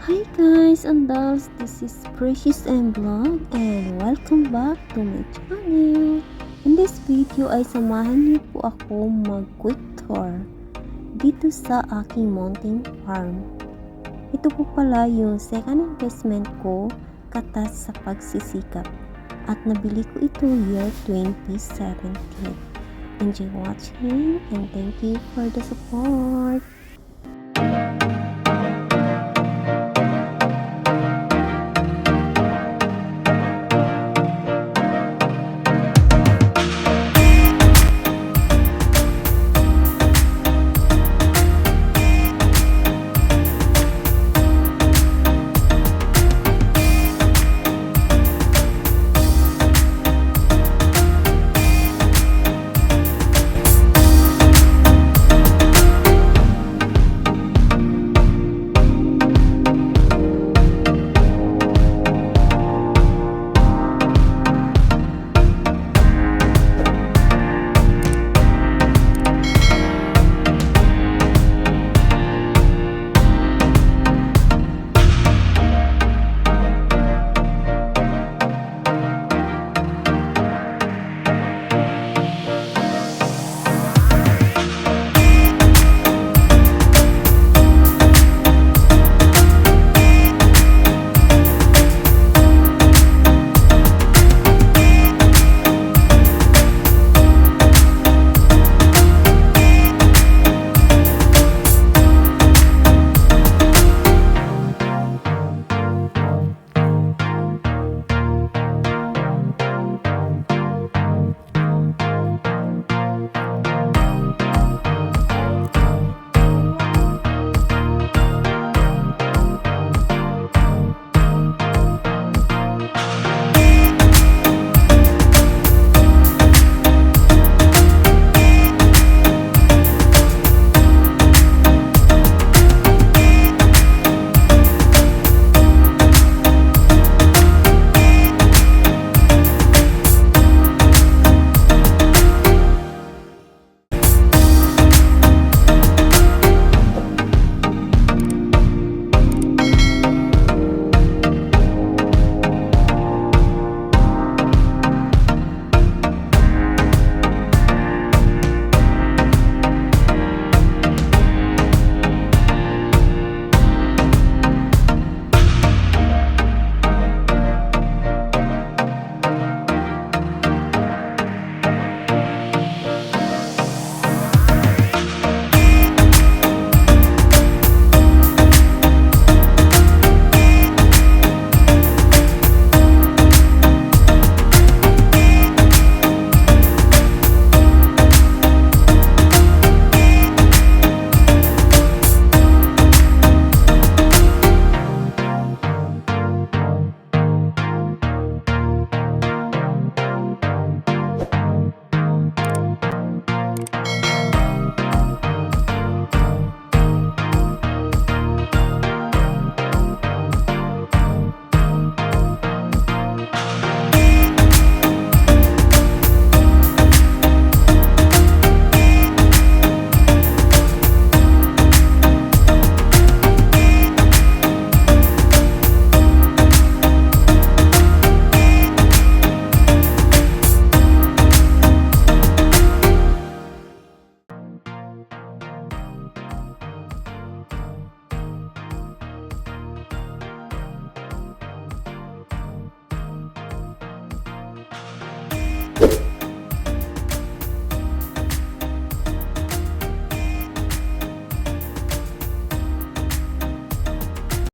Hi guys and dolls, this is Precious and Vlog and welcome back to my channel. In this video ay samahan niyo po ako mag-quick tour dito sa aking mountain farm. Ito po pala yung second investment ko katas sa pagsisikap at nabili ko ito year 2017. Enjoy watching and thank you for the support.